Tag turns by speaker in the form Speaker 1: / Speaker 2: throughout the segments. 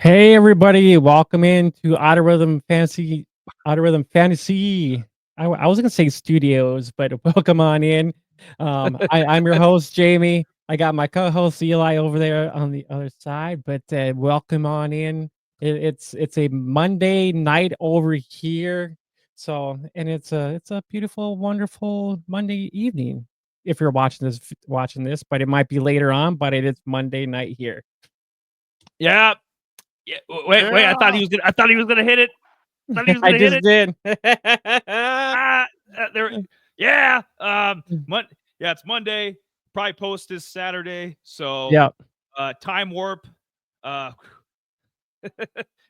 Speaker 1: Hey everybody, welcome in to Outer Rhythm Fantasy. Outer Rhythm Fantasy. I was gonna say studios, but welcome on in. I'm your host Jamie. I got my co-host Eli over there on the other side, but welcome on in. It's a Monday night over here, so and it's a beautiful, wonderful Monday evening. If you're watching this, but it might be later on. But it is Monday night here.
Speaker 2: Yeah. Yeah. Wait. I thought he was gonna hit it. Thought he was
Speaker 1: I
Speaker 2: gonna hit
Speaker 1: just
Speaker 2: it.
Speaker 1: did.
Speaker 2: Ah, there. Yeah. Yeah. It's Monday. Probably post this Saturday. So,
Speaker 1: Yeah,
Speaker 2: time warp. Uh,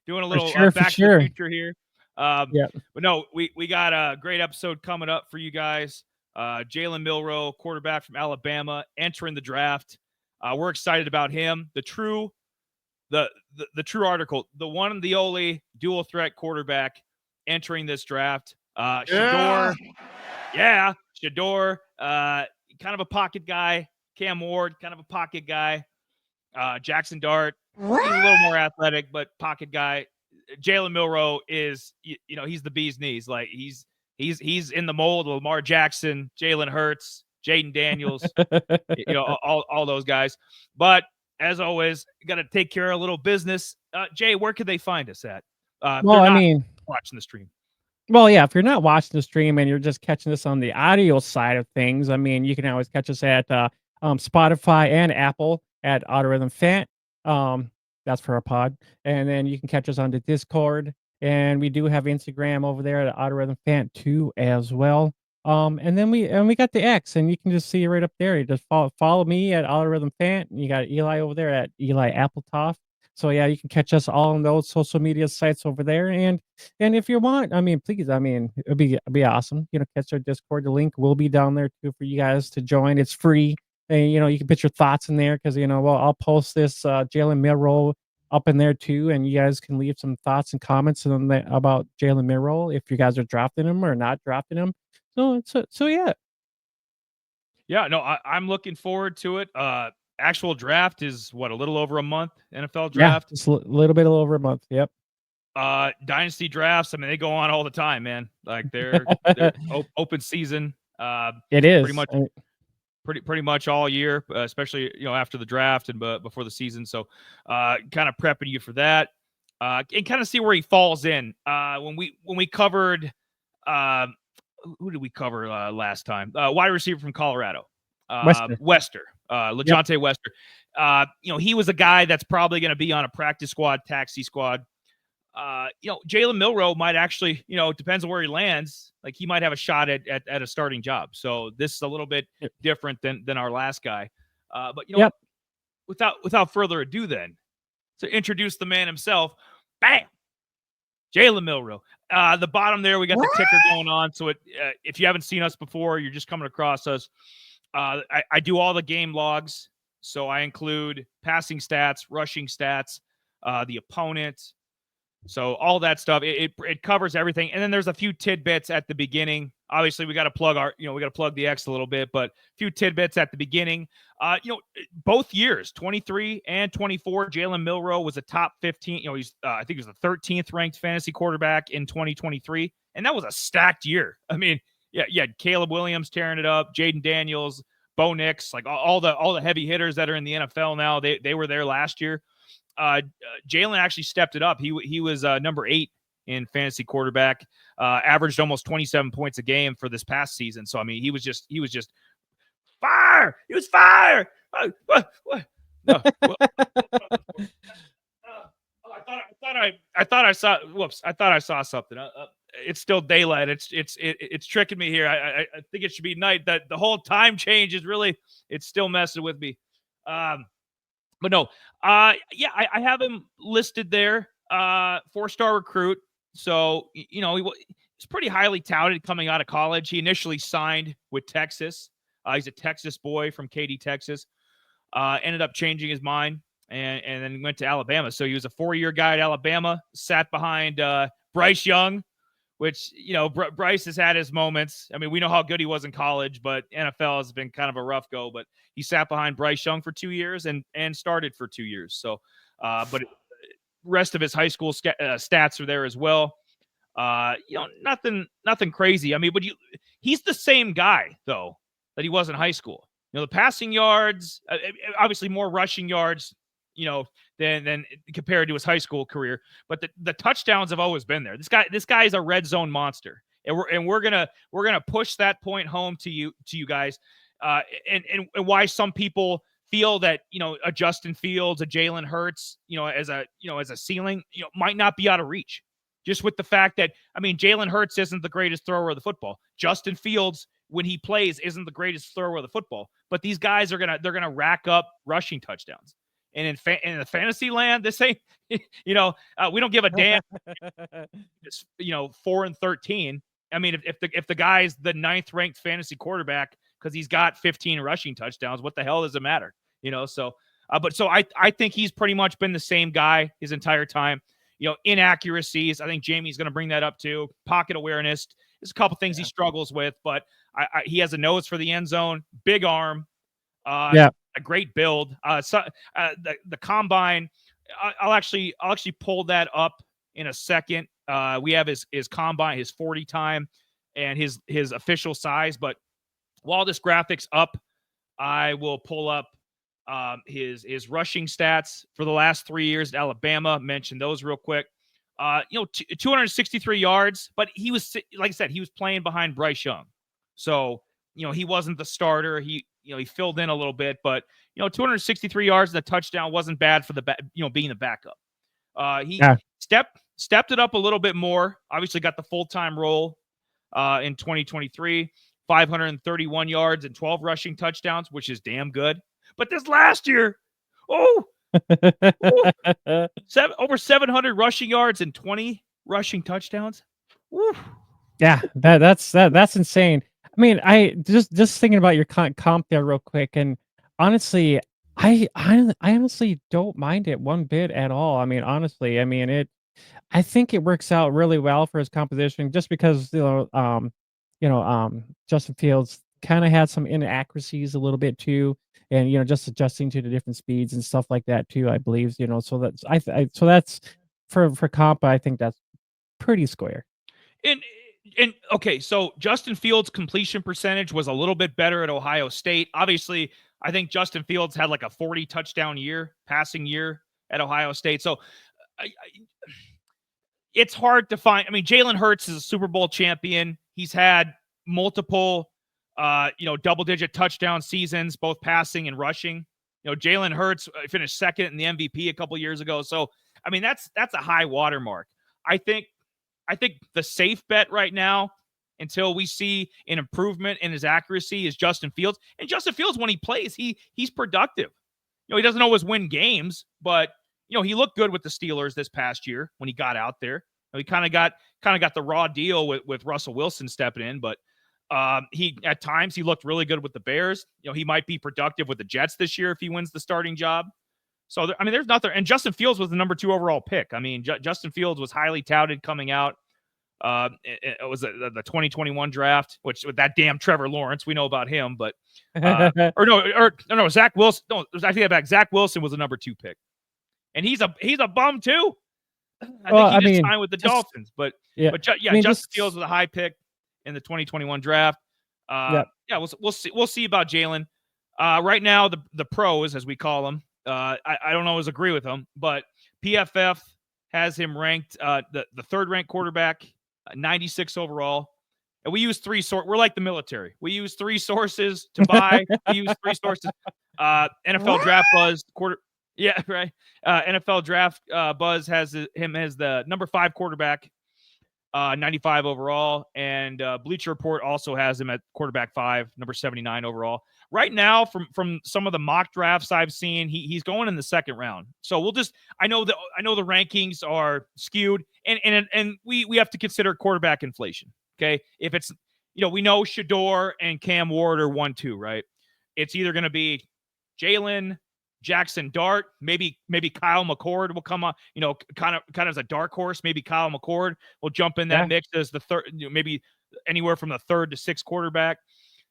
Speaker 2: doing a
Speaker 1: for
Speaker 2: little
Speaker 1: sure, for
Speaker 2: Back to the
Speaker 1: sure.
Speaker 2: Future here. Um,
Speaker 1: Yeah.
Speaker 2: but no, we got a great episode coming up for you guys. Jalen Milroe, quarterback from Alabama, entering the draft. We're excited about him. The true article, the one and the only dual threat quarterback entering this draft. Shador, yeah, Shador, kind of a pocket guy. Cam Ward, kind of a pocket guy. Jackson Dart, he's a little more athletic, but pocket guy. Jalen Milroe is, he's the bee's knees. Like he's in the mold of Lamar Jackson, Jalen Hurts, Jaden Daniels, all those guys. But as always, got to take care of a little business. Jay, where could they find us at? If
Speaker 1: Well,
Speaker 2: they're
Speaker 1: I
Speaker 2: not
Speaker 1: mean,
Speaker 2: watching the stream.
Speaker 1: yeah, if you're not watching the stream and you're just catching this on the audio side of things, I mean, you can always catch us at Spotify and Apple at Outer Rhythm Fan. Um, that's for our pod, and then you can catch us on the Discord, and we do have Instagram over there at Outer Rhythm Fan too as well. And then we got the X, and you can just see it right up there. You just follow me at Outer Rhythm Fan. You got Eli over there at Eli Appletoft. So yeah, you can catch us all on those social media sites over there, and if you want, I mean, please, I mean, it'd be awesome. Catch our Discord. The link will be down there too for you guys to join. It's free. And you can put your thoughts in there because well, I'll post this Jalen Milroe up in there too, and you guys can leave some thoughts and comments on about Jalen Milroe if you guys are drafting him or not drafting him. So yeah.
Speaker 2: Yeah, no, I'm looking forward to it. Actual draft is what, a little over a month. NFL
Speaker 1: Yeah,
Speaker 2: draft.
Speaker 1: just a little bit over a month. Yep.
Speaker 2: Dynasty drafts. I mean, they go on all the time, man. Like they're open season.
Speaker 1: It
Speaker 2: Pretty
Speaker 1: is.
Speaker 2: much pretty much all year, especially after the draft and before the season. So, kind of prepping you for that, and kind of see where he falls in. When we covered, who did we cover last time? Wide receiver from Colorado,
Speaker 1: Western.
Speaker 2: Wester,
Speaker 1: Yep.
Speaker 2: LeJohntay Wester. He was a guy that's probably going to be on a practice squad, taxi squad. Jalen Milroe might actually, depends on where he lands. Like he might have a shot at a starting job. So this is a little bit different than our last guy. But
Speaker 1: Yep.
Speaker 2: without further ado, then to introduce the man himself, bam, Jalen Milroe. The bottom there, we got the ticker going on. So if you haven't seen us before, you're just coming across us. I do all the game logs. So I include passing stats, rushing stats, the opponent. So all that stuff, it covers everything. And then there's a few tidbits at the beginning. Obviously, we got to plug the X a little bit, but a few tidbits at the beginning. Both years, 23 and 24, Jalen Milroe was a top 15. I think he was the 13th ranked fantasy quarterback in 2023, and that was a stacked year. I mean, yeah, Caleb Williams tearing it up, Jaden Daniels, Bo Nix, like all the heavy hitters that are in the NFL now. They were there last year. Jalen actually stepped it up. He was number 8 in fantasy quarterback, averaged almost 27 points a game for this past season. So I mean, he was just fire. He was fire. What? No, I thought I saw. Whoops! I thought I saw something. It's still daylight. It's tricking me here. I think it should be night. That the whole time change is really, it's still messing with me. But no, yeah, I have him listed there. 4-star recruit. So, he's pretty highly touted coming out of college. He initially signed with Texas. He's a Texas boy from Katy, Texas. Ended up changing his mind and then went to Alabama. So he was a 4-year guy at Alabama, sat behind Bryce Young, which, Bryce has had his moments. I mean, we know how good he was in college, but NFL has been kind of a rough go. But he sat behind Bryce Young for 2 years and started for 2 years. So, but rest of his high school stats are there as well. Nothing crazy. I mean, he's the same guy though that he was in high school. The passing yards, obviously more rushing yards, than compared to his high school career. But the touchdowns have always been there. This guy is a red zone monster, and we're gonna push that point home to you guys, and why some people feel that a Justin Fields, a Jalen Hurts, as a ceiling, might not be out of reach. Just with the fact that, I mean, Jalen Hurts isn't the greatest thrower of the football. Justin Fields, when he plays, isn't the greatest thrower of the football. But these guys they're gonna rack up rushing touchdowns. And in the fantasy land, this ain't, we don't give a damn. It's 4-13. I mean, if the guy's the 9th ranked fantasy quarterback because he's got 15 rushing touchdowns, what the hell does it matter? So I think he's pretty much been the same guy his entire time. Inaccuracies. I think Jamie's going to bring that up too. Pocket awareness. There's a couple things he struggles with, but he has a nose for the end zone, big arm, a great build. The combine. I'll actually pull that up in a second. We have his combine, his 40 time, and his official size. But while this graphic's up, I will pull up his rushing stats for the last 3 years at Alabama. Mention those real quick. 263 yards, but he was, like I said, he was playing behind Bryce Young, so he wasn't the starter. He filled in a little bit, but 263 yards and a touchdown wasn't bad for being the backup. He stepped it up a little bit more. Obviously, got the full-time role in 2023. 531 yards and 12 rushing touchdowns, which is damn good. But this last year, over 700 rushing yards and 20 rushing touchdowns. Woo.
Speaker 1: Yeah, that's insane. I mean, I just thinking about your comp there real quick, and honestly, I honestly don't mind it one bit at all. I mean, honestly, I think it works out really well for his composition, just because Justin Fields kind of had some inaccuracies a little bit too, and just adjusting to the different speeds and stuff like that too. I believe so that's for comp. I think that's pretty square.
Speaker 2: And okay, so Justin Fields' completion percentage was a little bit better at Ohio State. Obviously, I think Justin Fields had like a 40 touchdown passing year at Ohio State. So it's hard to find. I mean, Jalen Hurts is a Super Bowl champion. He's had multiple, double-digit touchdown seasons, both passing and rushing. Jalen Hurts finished second in the MVP a couple years ago. So, I mean, that's a high watermark. I think the safe bet right now, until we see an improvement in his accuracy, is Justin Fields. And Justin Fields, when he plays, he's productive. He doesn't always win games, but he looked good with the Steelers this past year when he got out there. He kind of got the raw deal with Russell Wilson stepping in, but he at times he looked really good with the Bears. He might be productive with the Jets this year if he wins the starting job. So there's nothing. And Justin Fields was the number 2 overall pick. I mean, Justin Fields was highly touted coming out. It was the 2021 draft, which with that damn Trevor Lawrence, we know about him, but no, Zach Wilson. No, I take that back. Zach Wilson was the number 2 pick, and he's a bum too. I think he just signed with the Dolphins, but Justin Fields was a high pick in the 2021 draft. We'll see about Jalen. Right now, the pros, as we call them, I don't always agree with them, but PFF has him ranked the 3rd ranked quarterback, 96 overall. And we use 3 We're like the military. We use 3 sources to buy. We use 3 sources. NFL Draft Buzz Yeah, right. NFL Draft Buzz has him as the number 5 quarterback, 95 overall, and Bleacher Report also has him at quarterback 5, number 79 overall. Right now, from some of the mock drafts I've seen, he's going in the 2nd round. So I know the rankings are skewed, and we have to consider quarterback inflation. Okay, if it's we know Shador and Cam Ward are 1-2, right? It's either going to be Jalen, Jackson Dart, maybe Kyle McCord will come on, kind of as a dark horse. Maybe Kyle McCord will jump in that mix as the 3rd, maybe anywhere from the 3rd to 6th quarterback.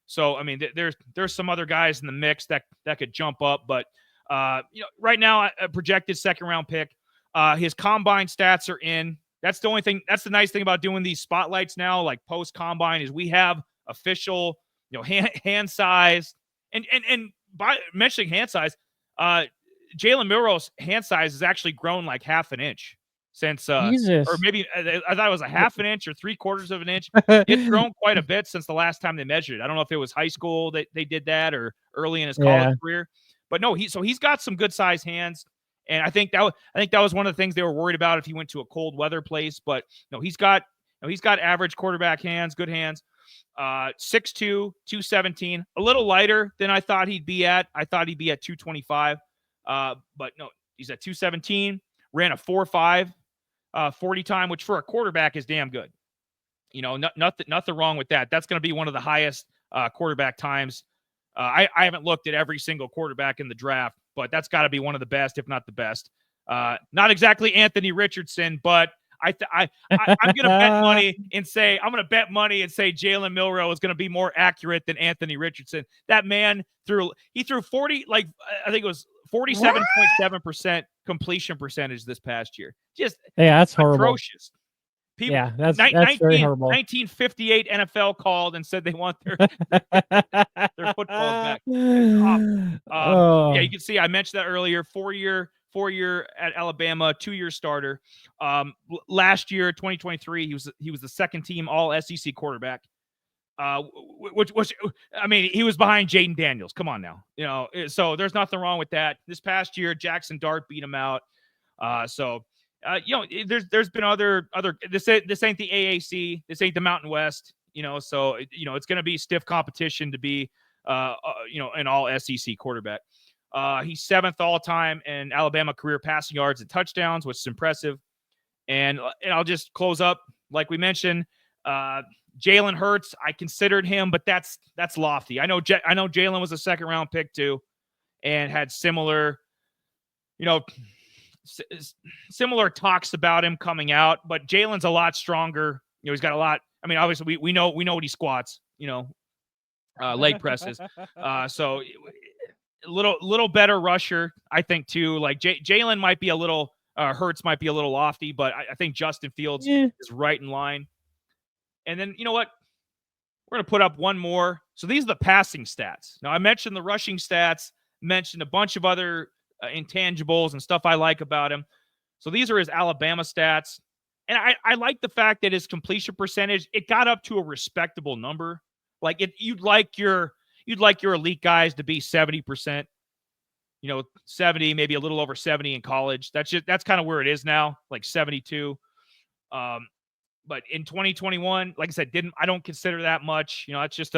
Speaker 2: So, I mean, there's some other guys in the mix that could jump up, but right now a projected 2nd round pick. His combine stats are in. That's the only thing. That's the nice thing about doing these spotlights now, like post combine, is we have official, hand size, and by mentioning hand size, Jalen Milroe's hand size has actually grown like half an inch since, or
Speaker 1: Jesus.
Speaker 2: maybe I thought it was a half an inch or 3/4 of an inch. It's grown quite a bit since the last time they measured it. I don't know if it was high school that they did that or early in his college
Speaker 1: Yeah.
Speaker 2: career, but no, he's got some good size hands. And I think that was one of the things they were worried about if he went to a cold weather place. But no, he's got average quarterback hands, good hands. 6'2", 217, a little lighter than I thought he'd be at. I thought he'd be at 225. But no, he's at 217. Ran a 4.5 40 time, which for a quarterback is damn good. Nothing wrong with that. That's going to be one of the highest quarterback times. I haven't looked at every single quarterback in the draft, but that's got to be one of the best, if not the best. Not exactly Anthony Richardson, but I'm going to bet money and say Jalen Milroe is going to be more accurate than Anthony Richardson. That man threw 40, like I think it was 47.7% completion percentage this past year. Just
Speaker 1: that's horrible.
Speaker 2: Atrocious. People,
Speaker 1: yeah, that's very horrible.
Speaker 2: 1958 NFL called and said they want their footballs back. Yeah, you can see I mentioned that earlier. 4-year at Alabama, 2-year starter. Last year, 2023, he was the second team All SEC quarterback. Which I mean, he was behind Jaden Daniels. Come on now, so there's nothing wrong with that. This past year, Jackson Dart beat him out. There's been other. This ain't the AAC. This ain't the Mountain West. So it's going to be stiff competition to be an All SEC quarterback. He's 7th all time in Alabama career passing yards and touchdowns, which is impressive. And I'll just close up like we mentioned. Jalen Hurts, I considered him, but that's lofty. I know Jalen was a 2nd round pick too, and had similar talks about him coming out, but Jalen's a lot stronger. He's got a lot. I mean, obviously we know what he squats, leg presses. So a little better rusher, I think too. Like Jalen might be a little, Hurts might be a little lofty, but I think Justin Fields is right in line. And then, you know what? We're going to put up one more. So these are the passing stats. Now, I mentioned the rushing stats, mentioned a bunch of other intangibles and stuff I like about him. So these are his Alabama stats. And I like the fact that his completion percentage, it got up to a respectable number. Like you'd like your elite guys to be 70%, 70, maybe a little over 70 in college. That's kind of where it is now, like 72. But in 2021, like I said, I don't consider that much. It's just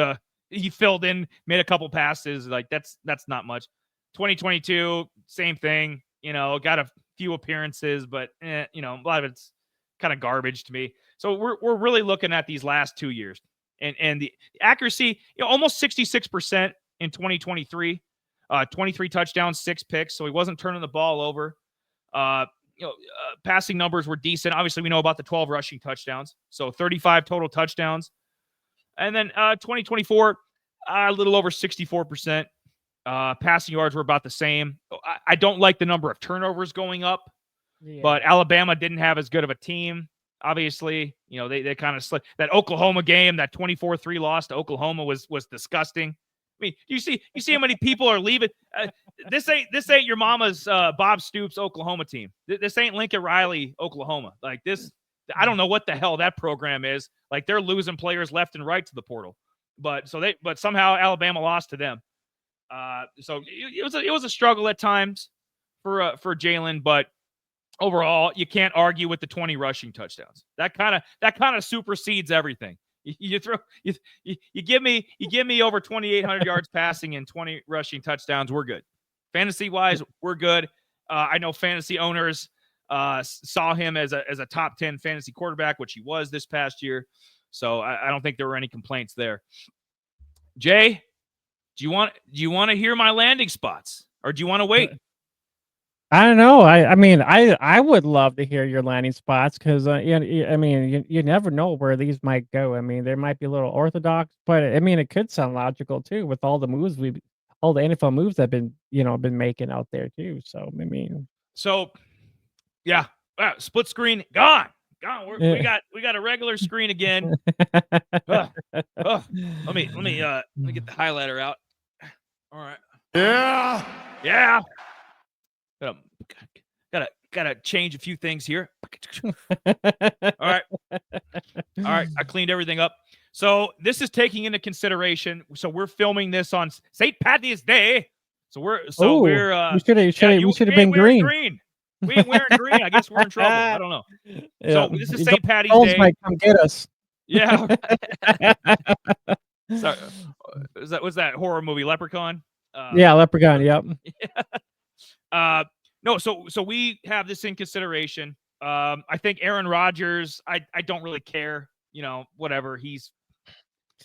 Speaker 2: he filled in, made a couple passes. Like that's not much. 2022, same thing. Got a few appearances, but a lot of it's kind of garbage to me. So we're really looking at these last 2 years, and the accuracy, almost 66% in 2023, 23 touchdowns, 6 picks. So he wasn't turning the ball over. Passing numbers were decent. Obviously, we know about the 12 rushing touchdowns, so 35 total touchdowns. And then 2024, a little over 64%. Passing yards were about the same. I don't like the number of turnovers going up, but Alabama didn't have as good of a team. Obviously, they kind of slipped. That Oklahoma game, that 24-3 loss to Oklahoma was disgusting. I mean, you see how many people are leaving. This ain't your mama's Bob Stoops Oklahoma team. This ain't Lincoln Riley Oklahoma. Like this, I don't know what the hell that program is. Like they're losing players left and right to the portal. But somehow Alabama lost to them. So it was a struggle at times for Jalen, but overall you can't argue with the 20 rushing touchdowns. That kind of supersedes everything. You give me over 2,800 yards passing and 20 rushing touchdowns. We're good. Fantasy wise, we're good. I know fantasy owners saw him as a top 10 fantasy quarterback, which he was this past year. So I don't think there were any complaints there. Jay, do you want to hear my landing spots, or do you want to wait?
Speaker 1: I don't know. I mean, I would love to hear your landing spots because you never know where these might go. I mean, there might be a little orthodox, but I mean, it could sound logical too with all the moves all the NFL moves that been making out there too. So I mean,
Speaker 2: Yeah. Split screen gone. We got a regular screen again. Ugh. Ugh. Let me get the highlighter out. All right. Yeah. Gotta change a few things here. All right. I cleaned everything up. So this is taking into consideration. So we're filming this on St. Patty's Day. So we're
Speaker 1: we should have been green.
Speaker 2: We ain't wearing green. I guess we're in trouble. I don't know.
Speaker 1: Yeah.
Speaker 2: So this is St. Patty's
Speaker 1: Trolls
Speaker 2: Day.
Speaker 1: might come get us.
Speaker 2: Yeah. Sorry. Was that horror movie Leprechaun?
Speaker 1: Yeah, Leprechaun. Yep.
Speaker 2: No. So we have this in consideration. I think Aaron Rodgers. I don't really care. Whatever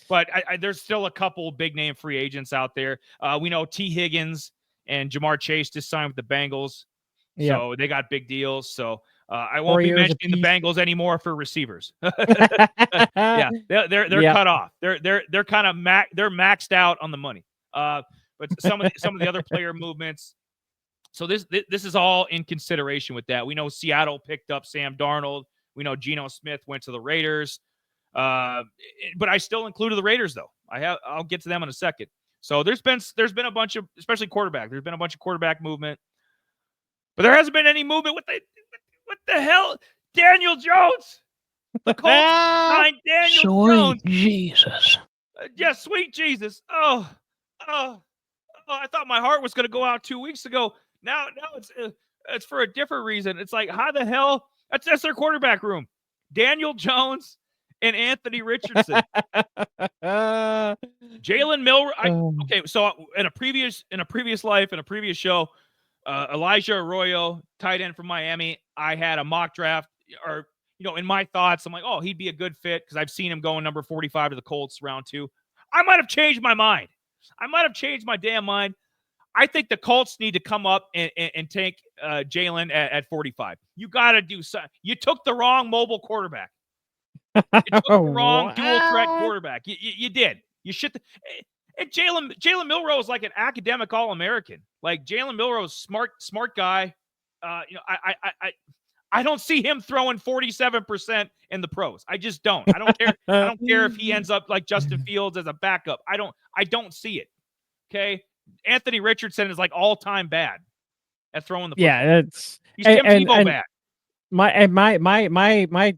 Speaker 2: but there's still a couple big name free agents out there. We know T. Higgins and Jamar Chase just signed with the Bengals. So they got big deals. So I won't be mentioning the Bengals anymore for receivers. Yeah, they're cut off. They're kind of they're maxed out on the money. But some of the other player movements. So this is all in consideration with that. We know Seattle picked up Sam Darnold. We know Geno Smith went to the Raiders. But I still included the Raiders though. I'll get to them in a second. So there's been a bunch of, especially quarterback. There's been a bunch of quarterback movement. But there hasn't been any movement. What the hell? Daniel Jones. The Colts signed Daniel Jones.
Speaker 3: Sweet Jesus.
Speaker 2: Yeah, sweet Jesus. Oh, I thought my heart was going to go out 2 weeks ago. Now it's for a different reason. It's like, how the hell? That's their quarterback room. Daniel Jones and Anthony Richardson. Jalen Milroe. Okay, so in a previous life, in a previous show, Elijah Arroyo, tight end from Miami, I had a mock draft, or in my thoughts, I'm like, oh, he'd be a good fit because I've seen him going number 45 to the Colts round 2. I might have changed my mind. I might have changed my damn mind. I think the Colts need to come up and take Jalen at 45. You got to do something. You took the wrong mobile quarterback. You took the wrong dual threat quarterback. You did. You should. And Jalen Milroe is like an academic All-American. Like Jalen Milroe is smart guy. I don't see him throwing 47% in the pros. I just don't. I don't care. I don't care if he ends up like Justin Fields as a backup. I don't see it. Okay. Anthony Richardson is like all-time bad at throwing the football.
Speaker 1: Yeah,
Speaker 2: he's Tim Tebow bad.
Speaker 1: My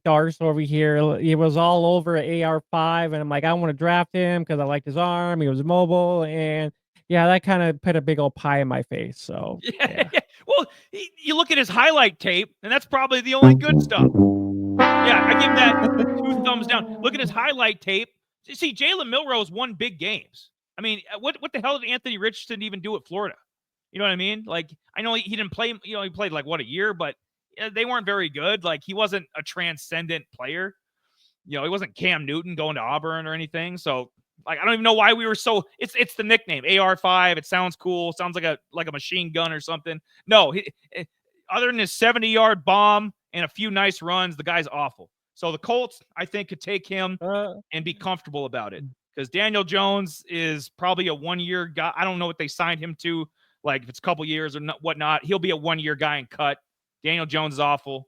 Speaker 1: Darce over here, he was all over AR5, and I'm like, I want to draft him because I liked his arm. He was mobile, and that kind of put a big old pie in my face. So
Speaker 2: yeah. Well, you look at his highlight tape, and that's probably the only good stuff. Yeah, I give that 2 thumbs down. Look at his highlight tape. See, Jalen Milroe's won big games. I mean, what the hell did Anthony Richardson even do at Florida? You know what I mean? Like, I know he didn't play. He played like a year, but they weren't very good. Like, he wasn't a transcendent player. He wasn't Cam Newton going to Auburn or anything. So, like, I don't even know why we were so. It's the nickname AR5. It sounds cool. Sounds like a machine gun or something. No, other than his 70-yard bomb and a few nice runs, the guy's awful. So the Colts, I think, could take him and be comfortable about it, because Daniel Jones is probably a 1-year guy. I don't know what they signed him to. Like, if it's a couple years or whatnot, he'll be a 1-year guy and cut. Daniel Jones is awful.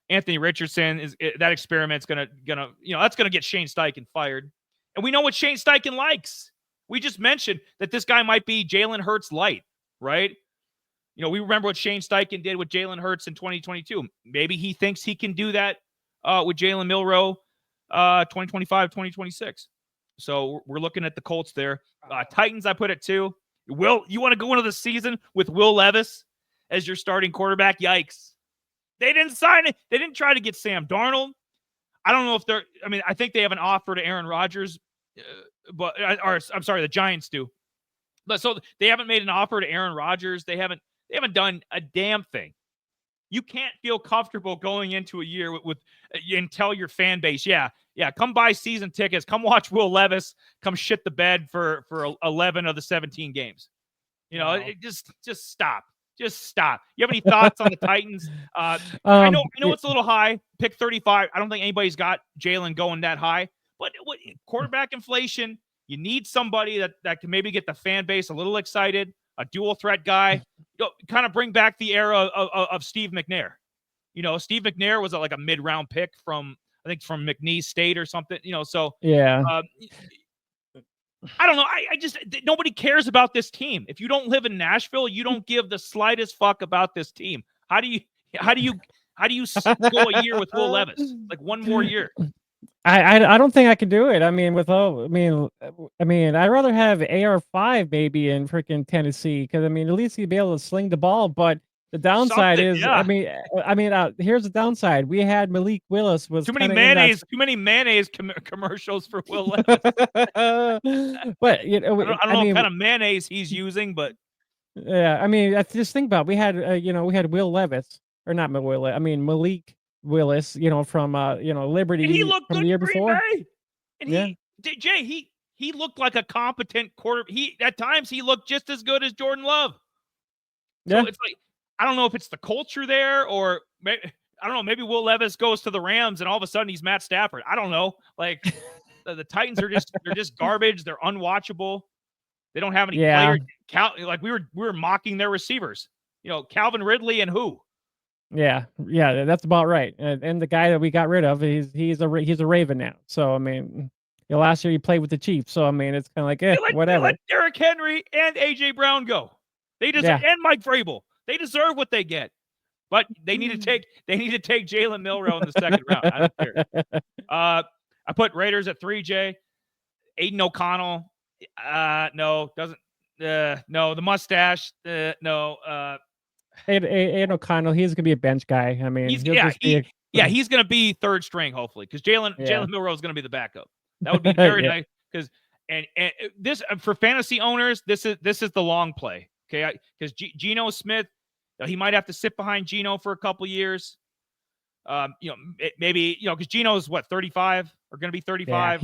Speaker 2: Anthony Richardson that experiment's gonna that's gonna get Shane Steichen fired. And we know what Shane Steichen likes. We just mentioned that this guy might be Jalen Hurts light, right? We remember what Shane Steichen did with Jalen Hurts in 2022. Maybe he thinks he can do that with Jalen Milroe 2025, 2026. So we're looking at the Colts there. Titans, I put it 2. Will, you want to go into the season with Will Levis as your starting quarterback? Yikes. They didn't sign it. They didn't try to get Sam Darnold. I don't know if I think they have an offer to Aaron Rodgers, the Giants do. But so they haven't made an offer to Aaron Rodgers. They haven't done a damn thing. You can't feel comfortable going into a year with and tell your fan base, yeah, come buy season tickets, come watch Will Levis, come shit the bed for 11 of the 17 games. Just stop. Just stop. You have any thoughts on the Titans? I know it's a little high. Pick 35. I don't think anybody's got Jalen going that high. But quarterback inflation, you need somebody that can maybe get the fan base a little excited, a dual threat guy. Kind of bring back the era of Steve McNair. Steve McNair was like a mid-round pick from McNeese State or something. So
Speaker 1: Yeah.
Speaker 2: I don't know. I just nobody cares about this team. If you don't live in Nashville, you don't give the slightest fuck about this team. How do you go a year with Will Levis? Like one more year.
Speaker 1: I don't think I can do it. I mean, I'd rather have AR5 maybe in freaking Tennessee because at least he'd be able to sling the ball. But the downside is,
Speaker 2: yeah.
Speaker 1: Here's the downside. We had Malik Willis was
Speaker 2: too many mayonnaise commercials for Will Levis.
Speaker 1: But
Speaker 2: I don't know what kind of mayonnaise he's using, but
Speaker 1: yeah, just think about it. We had Will Levis or not Will. Malik Willis, from Liberty,
Speaker 2: and he looked
Speaker 1: from
Speaker 2: good
Speaker 1: the year
Speaker 2: Green
Speaker 1: before.
Speaker 2: Bay. And he looked like a competent quarter. At times he looked just as good as Jordan Love. So it's like I don't know if it's the culture there or I don't know. Maybe Will Levis goes to the Rams and all of a sudden he's Matt Stafford. I don't know. Like the Titans are they're just garbage. They're unwatchable. They don't have any players. Like we were mocking their receivers. Calvin Ridley and who?
Speaker 1: Yeah, that's about right. And the guy that we got rid of, he's a Raven now. So last year he played with the Chiefs. So it's kind of like whatever.
Speaker 2: They let Derrick Henry and AJ Brown go. They deserve and Mike Vrabel. They deserve what they get. But they need to take Jalen Milroe in the second round. I don't care. I put Raiders at 3, Jay. Aiden O'Connell. No, doesn't. No, the mustache. No.
Speaker 1: Aiden O'Connell, he's gonna be a bench guy.
Speaker 2: He's going to be third string hopefully because Jalen Milroe is going to be the backup. That would be very nice because and this for fantasy owners, this is the long play. Okay, because Geno Smith, he might have to sit behind Geno for a couple years. Maybe because Geno's 35 or going to be 35.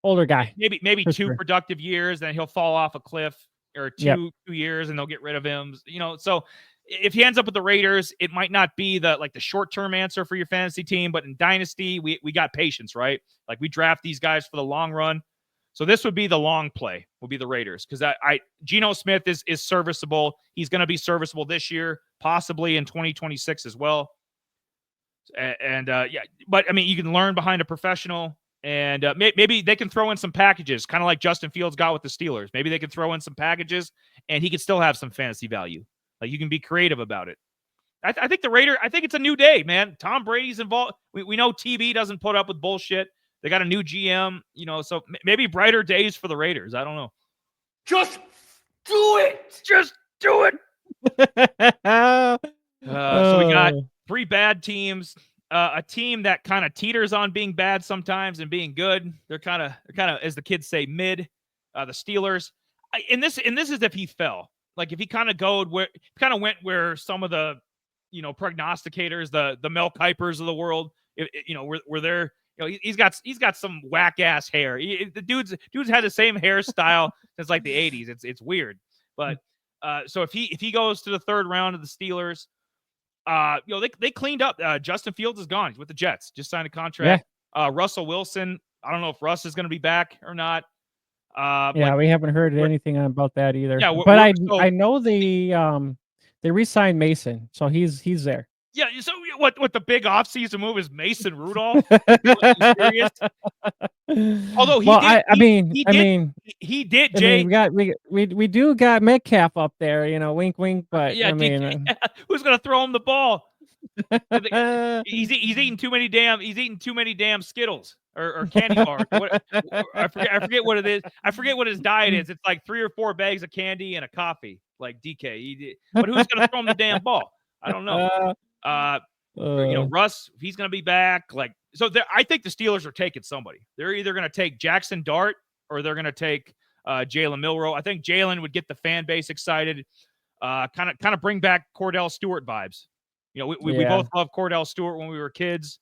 Speaker 1: Older guy.
Speaker 2: Maybe two productive years, then he'll fall off a cliff. Or two years and they'll get rid of him. So if he ends up with the Raiders, it might not be the short-term answer for your fantasy team, but in Dynasty, we got patience, right? Like we draft these guys for the long run. So this would be the long play, will be the Raiders. Because Geno Smith is serviceable. He's going to be serviceable this year, possibly in 2026 as well. But you can learn behind a professional. And maybe they can throw in some packages, kind of like Justin Fields got with the Steelers. Maybe they can throw in some packages, and he could still have some fantasy value. Like you can be creative about it. I think it's a new day, man. Tom Brady's involved. We know TB doesn't put up with bullshit. They got a new GM, so maybe brighter days for the Raiders. I don't know. Just do it. So we got 3 bad teams. A team that kind of teeters on being bad sometimes and being good. They're kind of, as the kids say, mid. The Steelers. And this is if he fell. Like if he kind of went where some of the, prognosticators, the Mel Kipers of the world, were there. He's got some whack ass hair. The dude's had the same hairstyle since like the 80s. It's weird. But so if he goes to the third round of the Steelers. They cleaned up. Justin Fields is gone. He's with the Jets. Just signed a contract. Russell Wilson. I don't know if Russ is going to be back or not.
Speaker 1: We haven't heard anything about that either.
Speaker 2: Yeah,
Speaker 1: but I know they re-signed Mason, so he's there.
Speaker 2: Yeah. So what the big offseason move is Mason Rudolph? Are you serious? Although he did. Jay,
Speaker 1: we do got Metcalf up there, wink, wink. But
Speaker 2: who's gonna throw him the ball? he's eating too many damn Skittles or candy bars. I forget what it is. I forget what his diet is. It's like 3 or 4 bags of candy and a coffee, like DK. But who's gonna throw him the damn ball? I don't know. Russ, he's gonna be back. I think the Steelers are taking somebody. They're either going to take Jackson Dart or they're going to take Jalen Milroe. I think Jalen would get the fan base excited, kind of bring back Cordell Stewart vibes. We both loved Cordell Stewart when we were kids.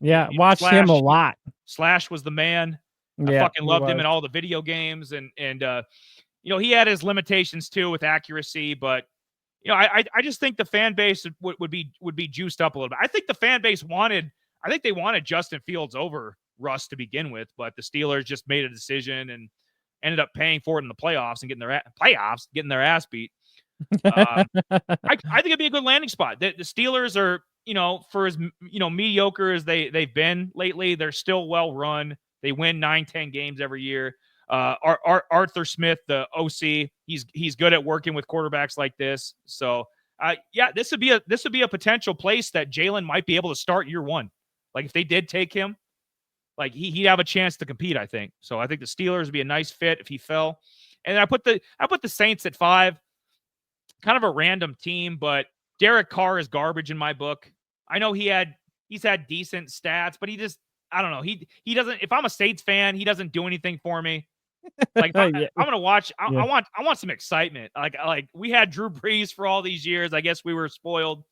Speaker 1: Watched him a lot.
Speaker 2: Slash was the man. I fucking loved him in all the video games, and he had his limitations too with accuracy, but I just think the fan base would be juiced up a little bit. I think the fan base wanted Justin Fields over Russ to begin with, but the Steelers just made a decision and ended up paying for it in the playoffs and getting their ass beat. I think it'd be a good landing spot. The Steelers are, for as mediocre as they've been lately, they're still well run. They win 9-10 games every year. Arthur Smith, the OC, he's good at working with quarterbacks like this. So this would be a potential place that Jalen might be able to start year one. Like if they did take him, like he'd have a chance to compete, I think. So I think the Steelers would be a nice fit if he fell. And I put the Saints at 5. Kind of a random team, but Derek Carr is garbage in my book. I know he's had decent stats, but I don't know. He doesn't. If I'm a Saints fan, he doesn't do anything for me. Like I'm gonna watch. I want some excitement. Like we had Drew Brees for all these years. I guess we were spoiled.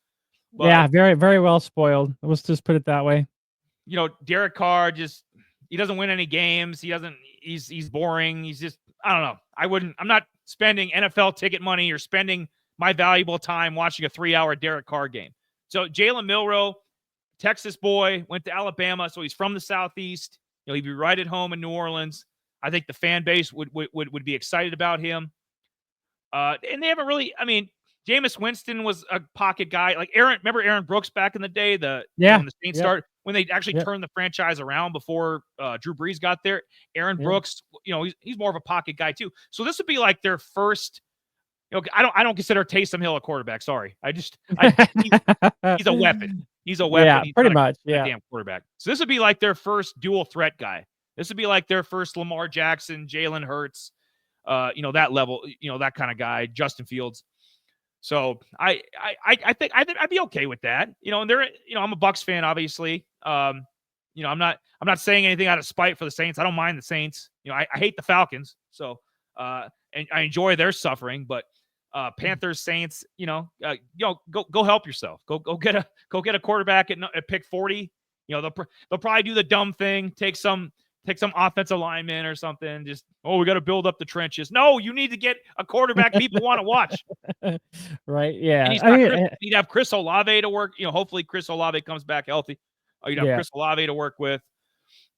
Speaker 1: But, yeah, very very well spoiled. Let's just put it that way.
Speaker 2: Derek Carr he doesn't win any games. He's boring. He's just, I don't know. I'm not spending NFL ticket money or spending my valuable time watching a 3-hour Derek Carr game. So Jalen Milroe, Texas boy, went to Alabama, so he's from the Southeast. He'd be right at home in New Orleans. I think the fan base would be excited about him. And they haven't really, Jameis Winston was a pocket guy. Like remember Aaron Brooks back in the day? When the Saints started, when they actually turned the franchise around before Drew Brees got there. Aaron Brooks, he's more of a pocket guy too. So this would be like their first. I don't consider Taysom Hill a quarterback. Sorry, he's a weapon. He's a weapon.
Speaker 1: Yeah,
Speaker 2: he's
Speaker 1: pretty much. Yeah,
Speaker 2: damn quarterback. So this would be like their first dual threat guy. This would be like their first Lamar Jackson, Jalen Hurts, that level, that kind of guy, Justin Fields. So I think I'd be okay with that. And I'm a Bucs fan, obviously. I'm not saying anything out of spite for the Saints. I don't mind the Saints. I hate the Falcons. So and I enjoy their suffering, but Panthers, Saints, go help yourself. Go get a quarterback at pick 40. They'll probably do the dumb thing, take some offensive lineman or something. Just, we got to build up the trenches. No, you need to get a quarterback people want to watch.
Speaker 1: Right? Yeah.
Speaker 2: And you'd have Chris Olave to work. Hopefully Chris Olave comes back healthy. You'd have Chris Olave to work with.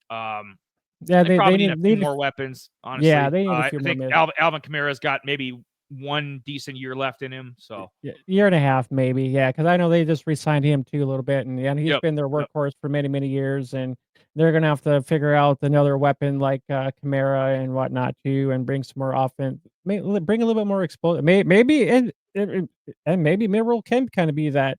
Speaker 2: They probably need a few more weapons, honestly.
Speaker 1: Yeah, they need a few
Speaker 2: I think
Speaker 1: more.
Speaker 2: Alvin Kamara's got maybe one decent year left in him. So
Speaker 1: year and a half, maybe. Yeah, because I know they just re-signed him too a little bit, and he's been their workhorse for many, many years, and they're gonna have to figure out another weapon like Kamara and whatnot too, and bring some more offense. Bring a little bit more explosive. Maybe and maybe Milroe can kind of be that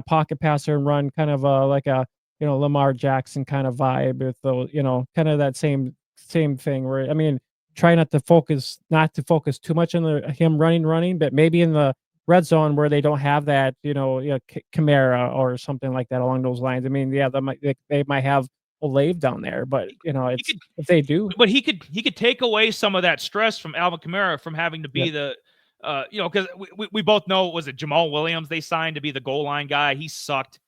Speaker 1: pocket passer and run kind of like a Lamar Jackson kind of vibe with those, kind of that same thing where try not to focus too much on him running, but maybe in the red zone where they don't have that, Kamara or something like that along those lines. They might have Olave down there, but if they do,
Speaker 2: but he could take away some of that stress from Alvin Kamara from having to be the because we both know, was it Jamal Williams they signed to be the goal line guy? He sucked.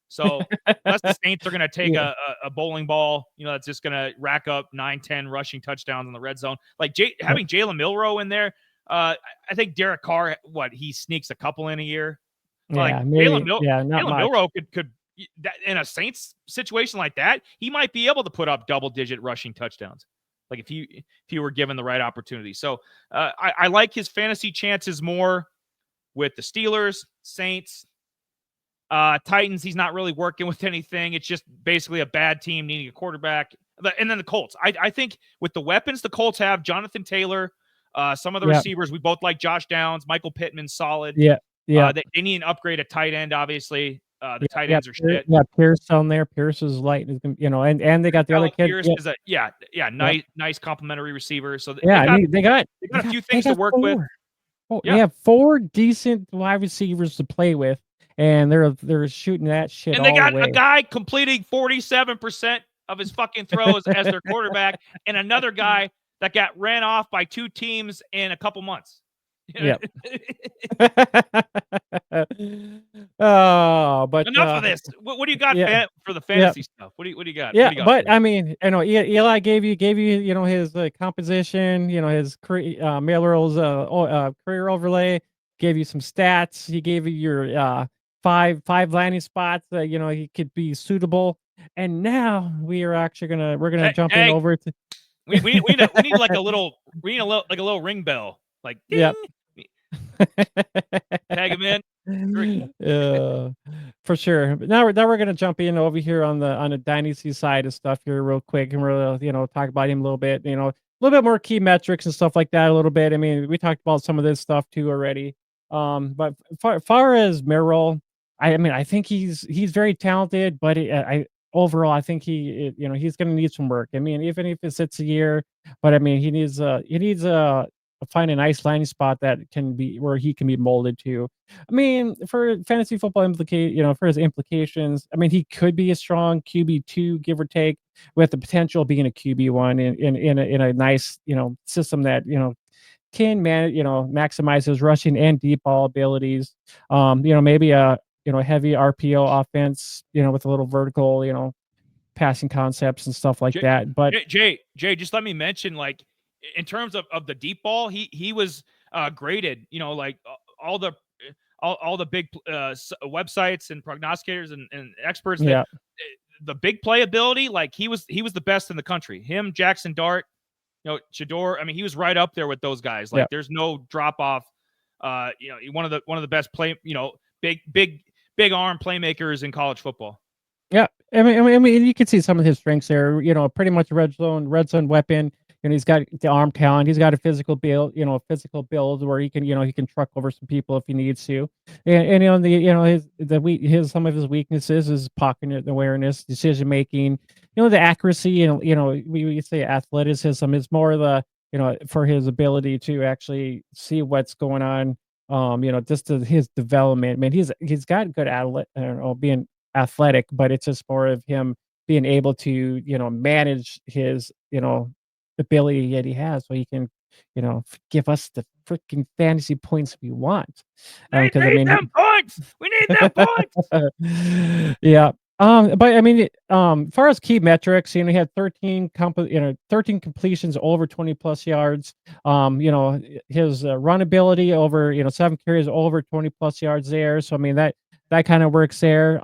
Speaker 2: So unless the Saints are going to take a bowling ball, that's just going to rack up 9-10 rushing touchdowns in the red zone. Like having Jalen Milroe in there, I think Derek Carr, he sneaks a couple in a year. Jalen Milroe could in a Saints situation like that, he might be able to put up double-digit rushing touchdowns. Like if he were given the right opportunity. So I like his fantasy chances more with the Steelers, Saints. Titans, he's not really working with anything. It's just basically a bad team needing a quarterback. And then the Colts. I think with the weapons the Colts have, Jonathan Taylor, some of the receivers, we both like Josh Downs, Michael Pittman, solid.
Speaker 1: Yeah.
Speaker 2: They need an upgrade at tight end, obviously. The tight ends are shit.
Speaker 1: Yeah, Pierce down there. Pierce is light, and they got the other kid.
Speaker 2: Pierce is nice complimentary receiver. So
Speaker 1: they got
Speaker 2: a few things to work with.
Speaker 1: They have 4 decent wide receivers to play with. And they're shooting that shit.
Speaker 2: And they got a guy completing 47% of his fucking throws as their quarterback, and another guy that got ran off by 2 teams in a couple months.
Speaker 1: Yeah. Oh, but
Speaker 2: enough of this. What do you got for the fantasy stuff? What do you got?
Speaker 1: Yeah, but Eli gave you his composition, his Milroe's career overlay, gave you some stats. He gave you your five landing spots that he could be suitable. And now we're gonna jump in over to.
Speaker 2: We need like a little ring bell. Like, ding. Tag him in.
Speaker 1: For sure. But now we're gonna jump in over here on the dynasty side of stuff here real quick, and we'll talk about him a little bit. A little bit more key metrics and stuff like that. A little bit. I mean, we talked about some of this stuff too already. But far as Milroe, I mean, I think he's very talented, but I overall I think he's gonna need some work. I mean, even if it sits a year, but I mean he needs find a nice landing spot that can be where he can be molded to. I mean, for fantasy football for his implications, I mean, he could be a strong QB2, give or take, with the potential of being a QB1 in a nice, system that, can manage, maximize his rushing and deep ball abilities. Maybe a, heavy RPO offense, with a little vertical, passing concepts and stuff like
Speaker 2: Jay,
Speaker 1: that. But
Speaker 2: Jay, just let me mention, like, in terms of the deep ball, he was graded, like all the all the big websites and prognosticators and experts that
Speaker 1: yeah,
Speaker 2: the big play ability, like he was the best in the country. Him, Jackson Dart, Shador. I mean, he was right up there with those guys.
Speaker 1: yeah.
Speaker 2: Like, there's no drop off. One of the best big arm playmakers in college football.
Speaker 1: Yeah, I mean, you can see some of his strengths there. Pretty much red zone weapon. He's got the arm talent. He's got a physical build where he can truck over some people if he needs to. And his some of his weaknesses is pocket awareness, decision making. The accuracy, and we say athleticism is more the for his ability to actually see what's going on. Just to his development. I mean, he's got good outlet. I don't know, being athletic, but it's just more of him being able to, manage his, ability that he has so he can, give us the freaking fantasy points we want.
Speaker 2: They
Speaker 1: Because I
Speaker 2: need
Speaker 1: mean,
Speaker 2: them points. We need them points.
Speaker 1: yeah. But I mean, far as key metrics, he had 13 completions over 20 plus yards. His run ability over, 7 carries over 20 plus yards there. So I mean that kind of works there.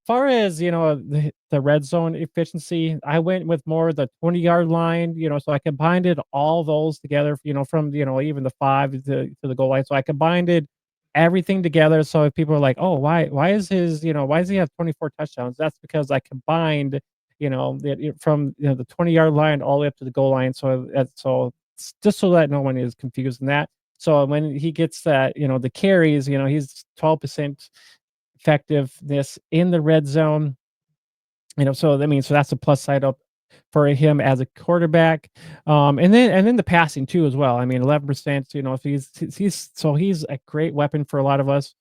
Speaker 1: Far as the red zone efficiency, I went with more the 20-yard line. So I combined all those together. From even the 5 to the goal line. So I combined everything together. So if people are like, "Oh, why does he have 24 touchdowns?" That's because I combined, from the 20-yard line all the way up to the goal line. So just so that no one is confused in that. So when he gets that, the carries, he's 12% effectiveness in the red zone. So that's a plus side up for him as a quarterback. And then the passing too as well. I mean, 11%, if he's a great weapon for a lot of us,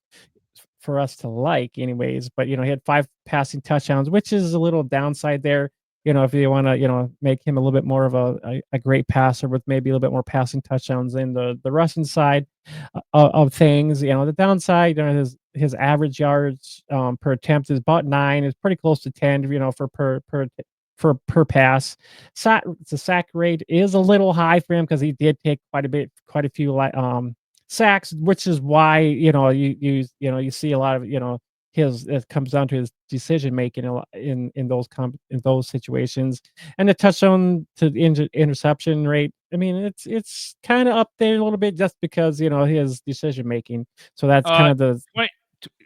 Speaker 1: for us to like anyways. But he had 5 passing touchdowns, which is a little downside there. If you want to, make him a little bit more of a great passer with maybe a little bit more passing touchdowns in the rushing side of things. The downside, his average yards per attempt is about 9. It's pretty close to 10, for per pass. The sack rate is a little high for him because he did take quite a few sacks, which is why you see a lot of his it comes down to his decision making in those situations. And the touchdown to interception rate, I mean, it's kind of up there a little bit just because his decision making. So that's kind of the
Speaker 2: 20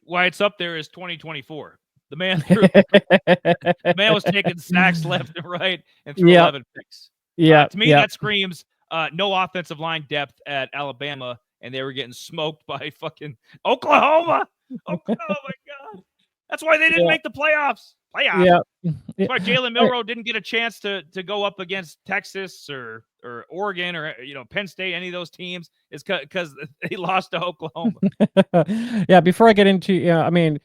Speaker 2: why it's up there is 2024. The man the man was taking sacks left and right and threw
Speaker 1: yeah
Speaker 2: 11 picks.
Speaker 1: yeah
Speaker 2: To me,
Speaker 1: yeah
Speaker 2: that screams no offensive line depth at Alabama, and they were getting smoked by fucking Oklahoma. Oh my god, that's why they didn't
Speaker 1: yeah
Speaker 2: make the playoffs.
Speaker 1: yeah
Speaker 2: That's why Jalen Milroe didn't get a chance to go up against Texas or Oregon or Penn State, any of those teams, is because they lost to Oklahoma.
Speaker 1: Yeah, before I get into I mean,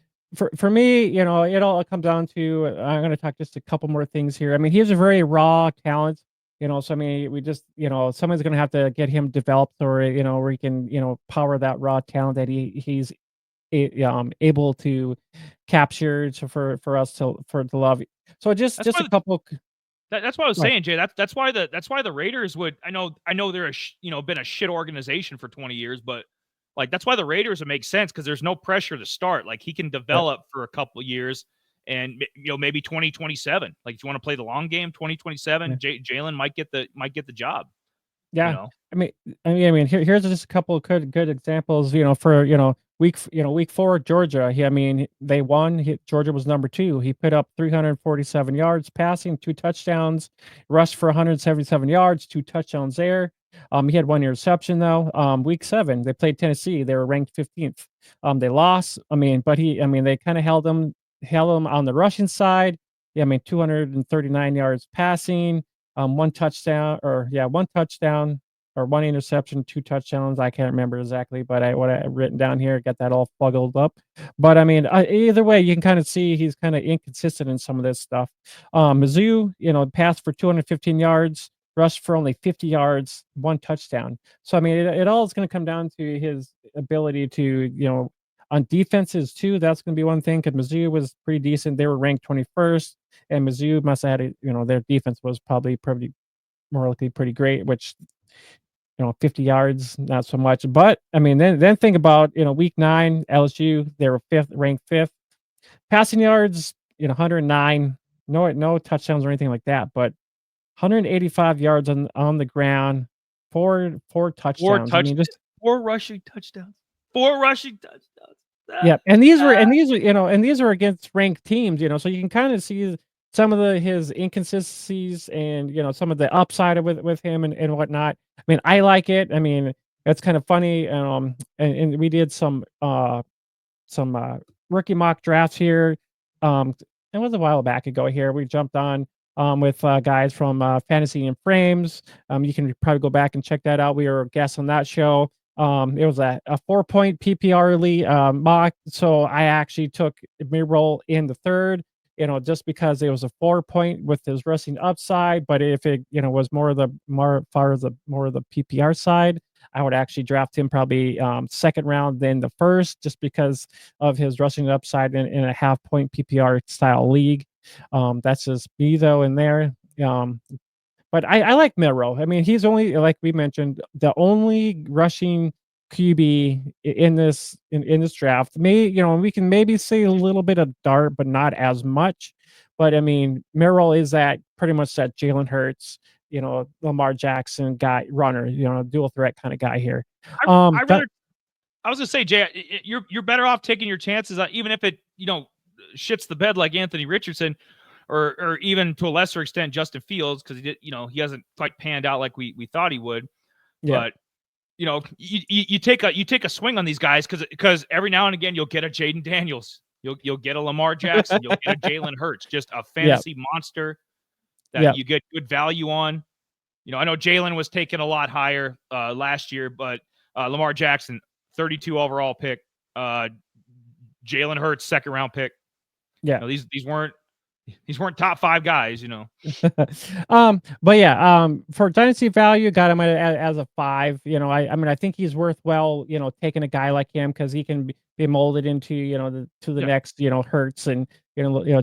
Speaker 1: for me, it all comes down to I'm going to talk just a couple more things here. I mean, he has a very raw talent, so I mean, we just, someone's going to have to get him developed, or where he can, power that raw talent that he's able to capture for us to love. So
Speaker 2: That's
Speaker 1: just
Speaker 2: why
Speaker 1: a couple.
Speaker 2: that's what I was
Speaker 1: Right.
Speaker 2: saying, Jay. That's why the Raiders would. I know they're been a shit organization for 20 years, but like that's why the Raiders would make sense because there's no pressure to start. Like he can
Speaker 1: Yeah.
Speaker 2: develop for a couple years, and maybe 2027. Like if you want to play the long game, 2027,
Speaker 1: Yeah.
Speaker 2: Jalen might get the job. You
Speaker 1: Yeah.
Speaker 2: know,
Speaker 1: I mean here's just a couple of good examples, for, week 4, Georgia. They won. Georgia was number 2. He put up 347 yards passing, 2 touchdowns, rushed for 177 yards, 2 touchdowns there. He had 1 interception though. Week 7, they played Tennessee. They were ranked 15th. They lost. But they kind of held him on the rushing side. Yeah, 239 yards passing, 1 touchdown or 1 interception, 2 touchdowns. I can't remember exactly, but what I written down here, got that all fuggled up. But either way, you can kind of see he's kind of inconsistent in some of this stuff. Mizzou, passed for 215 yards, rushed for only 50 yards, 1 touchdown. So it all is going to come down to his ability to, on defenses too. That's going to be one thing, because Mizzou was pretty decent. They were ranked 21st, and Mizzou must have had their defense was probably more likely pretty great, which 50 yards, not so much. But then think about, week 9, LSU, they were ranked fifth. Passing yards, 109, no touchdowns or anything like that, but 185 yards on the ground, four touchdowns. Just
Speaker 2: 4 rushing touchdowns. 4 rushing touchdowns.
Speaker 1: yeah, and these are against ranked teams, so you can kind of see some of his inconsistencies, and some of the upside with him and whatnot. I like it. It's kind of funny. And we did some rookie mock drafts here. It was a while back ago here. We jumped on with guys from Fantasy and Frames. You can probably go back and check that out. We were guests on that show. It was a 4-point PPR league mock. So I actually took Milroe in the third, just because it was a 4-point with his rushing upside. But if it, was more of the PPR side, I would actually draft him probably second round than the first, just because of his rushing upside in a half-point PPR style league. That's just me though in there. But I like Milroe. He's only, like we mentioned, the only rushing QB in this draft. We can maybe see a little bit of dart, but not as much. But Milroe is that pretty much that Jalen Hurts, Lamar Jackson guy, runner, dual threat kind of guy here.
Speaker 2: I was gonna say, Jay, you're better off taking your chances, even if it shits the bed like Anthony Richardson, or even to a lesser extent Justin Fields, because he hasn't quite panned out like we thought he would. Yeah. But you take a swing on these guys, because every now and again you'll get a Jaden Daniels, you'll get a Lamar Jackson, you'll get a Jalen Hurts, just a fantasy monster that you get good value on. I know Jalen was taken a lot higher last year, but Lamar Jackson, 32 overall pick, Jalen Hurts, second round pick.
Speaker 1: Yeah,
Speaker 2: these weren't top 5 guys,
Speaker 1: But yeah, for dynasty value, got him as a 5. I think he's worth taking a guy like him, because he can be molded into the next Hurts and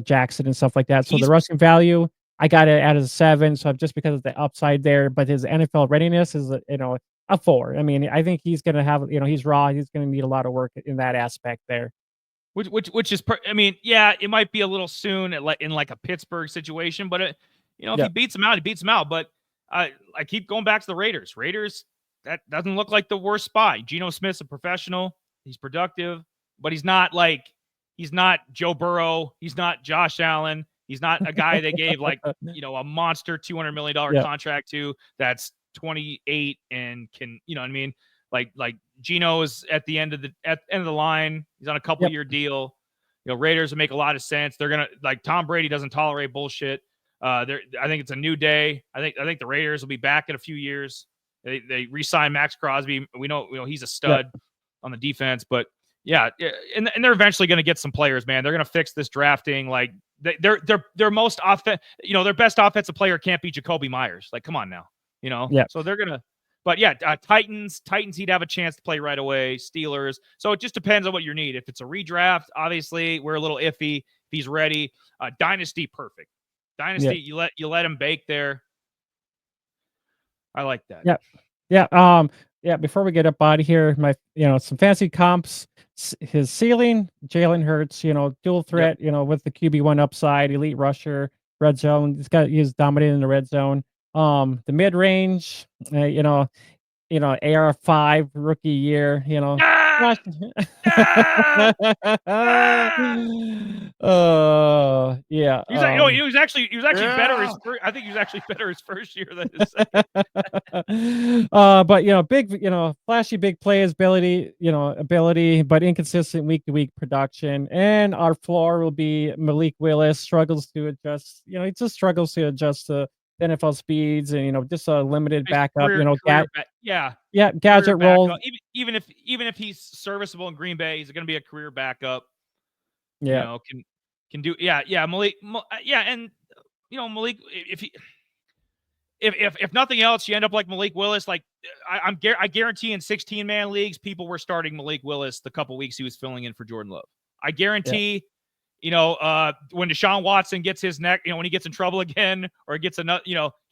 Speaker 1: Jackson and stuff like that. So the rushing value, I got it as a 7. So just because of the upside there, but his NFL readiness is a 4. I think he's gonna have he's raw. He's gonna need a lot of work in that aspect there.
Speaker 2: Which is, it might be a little soon in like a Pittsburgh situation, but if he beats him out, he beats him out. But I keep going back to the Raiders. That doesn't look like the worst spot. Geno Smith's a professional. He's productive, but he's not Joe Burrow. He's not Josh Allen. He's not a guy they gave a monster $200 million contract to, that's 28 and can, like Geno is at the end of the line. He's on a couple year deal. Raiders would make a lot of sense. They're gonna, Tom Brady doesn't tolerate bullshit. I think it's a new day. I think the Raiders will be back in a few years. They re-sign Max Crosby. We know he's a stud on the defense, but and they're eventually going to get some players, man. They're going to fix this drafting. Like their most their best offensive player can't be Jacoby Myers. Like, come on now, So they're gonna. But Titans, he'd have a chance to play right away. Steelers. So it just depends on what you need. If it's a redraft, obviously we're a little iffy. If he's ready, Dynasty, perfect. Dynasty, you let him bake there. I like that.
Speaker 1: Yeah. Before we get up out of here, some fancy comps. His ceiling, Jalen Hurts. Dual threat. With the QB1 upside, elite rusher, red zone. He's dominating in the red zone. The mid range, AR5 rookie year,
Speaker 2: Ah!
Speaker 1: Flash-
Speaker 2: Ah! Ah!
Speaker 1: yeah.
Speaker 2: He was actually better his first. I think he was actually better his first year than his second.
Speaker 1: But big, flashy big plays ability, but inconsistent week to week production. And our floor will be Malik Willis struggles to adjust. He just struggles to adjust to the NFL speeds and just a limited
Speaker 2: His
Speaker 1: backup.
Speaker 2: yeah,
Speaker 1: Yeah,
Speaker 2: career
Speaker 1: gadget role.
Speaker 2: backup. Even if he's serviceable in Green Bay, he's going to be a career backup.
Speaker 1: Yeah,
Speaker 2: Can do yeah, and Malik, if nothing else, you end up like Malik Willis. Like I guarantee in 16-man leagues, people were starting Malik Willis the couple weeks he was filling in for Jordan Love. I guarantee, when Deshaun Watson gets his neck, when he gets in trouble again or gets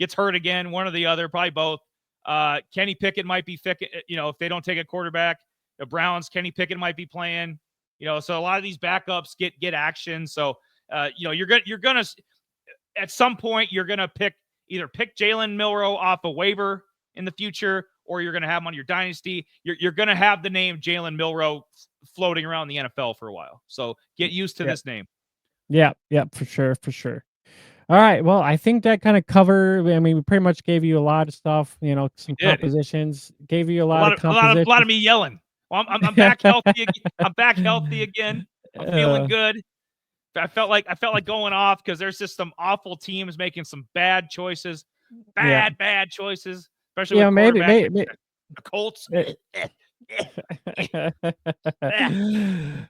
Speaker 2: gets hurt again, one or the other, probably both. Kenny Pickett might be if they don't take a quarterback. The Browns, Kenny Pickett might be playing. So a lot of these backups get action. So you're gonna at some point you're gonna either pick Jalen Milroe off a waiver in the future, or you're gonna have him on your dynasty. You're gonna have the name Jalen Milroe floating around the NFL for a while. So get used to this name.
Speaker 1: Yeah, for sure. All right. Well, I think that kind of covered. I mean, we pretty much gave you a lot of stuff. Some compositions. Gave you a lot of compositions.
Speaker 2: A lot of me yelling. Well, I'm back healthy. I'm back healthy again. I'm feeling good. I felt like going off because there's just some awful teams making some bad choices, bad choices, especially with
Speaker 1: maybe
Speaker 2: the Colts.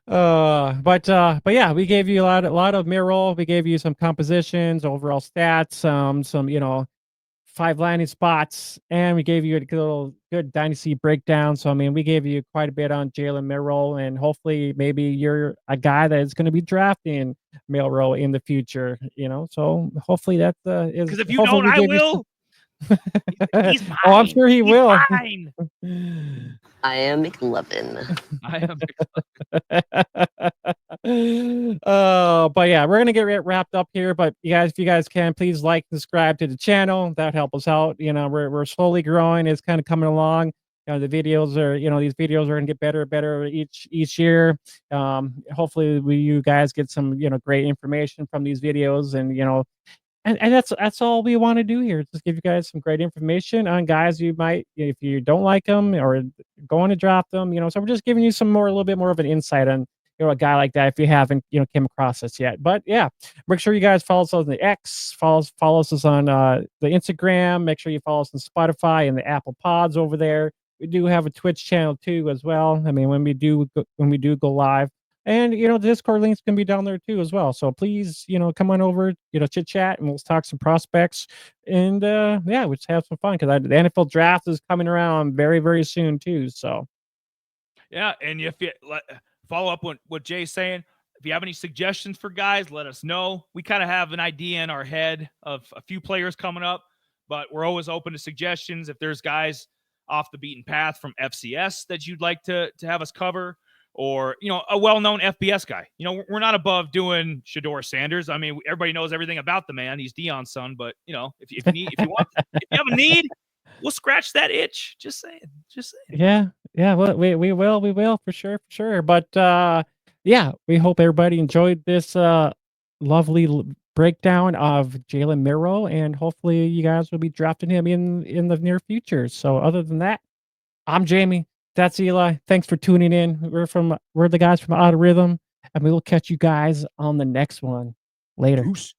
Speaker 1: But yeah, we gave you a lot of mirror. We gave you some compositions, overall stats, some 5 landing spots, and we gave you a good dynasty breakdown. So I mean, we gave you quite a bit on Jalen Milroe, and hopefully, maybe you're a guy that is going to be drafting Milroe in the future. So hopefully that is.
Speaker 2: Because if you don't, I will. He's mine.
Speaker 1: Oh, I'm sure he will.
Speaker 2: Mine.
Speaker 3: I am McLovin.
Speaker 1: But yeah, we're gonna get wrapped up here. But if you guys can, please like, subscribe to the channel. That help us out. We're slowly growing. It's kind of coming along. The videos are, these videos are gonna get better and better each year. Hopefully, you guys get some, great information from these videos, and that's all we want to do here. Just give you guys some great information on guys you might, if you don't like them or going to drop them, So we're just giving you a little bit more of an insight on, a guy like that if you haven't, came across us yet. But yeah, make sure you guys follow us on the X, follow us on the Instagram. Make sure you follow us on Spotify and the Apple Pods over there. We do have a Twitch channel too as well. I mean, when we do go live. And the Discord links can be down there too as well. So please, come on over, chit chat, and we'll talk some prospects. And yeah, we'll just have some fun because the NFL draft is coming around very, very soon too. So
Speaker 2: yeah, and if you follow up on what Jay's saying, if you have any suggestions for guys, let us know. We kind of have an idea in our head of a few players coming up, but we're always open to suggestions. If there's guys off the beaten path from FCS that you'd like to have us cover, or a well-known FBS guy. We're not above doing Shedeur Sanders. I mean, everybody knows everything about the man. He's Deion's son, but if you have a need, we'll scratch that itch. Just saying.
Speaker 1: Yeah. Well, we will for sure. But yeah, we hope everybody enjoyed this lovely breakdown of Jalen Milroe, and hopefully you guys will be drafting him in the near future. So other than that, I'm Jamie. That's Eli. Thanks for tuning in. We're the guys from Out of Rhythm, and we will catch you guys on the next one. Later.
Speaker 2: Goose.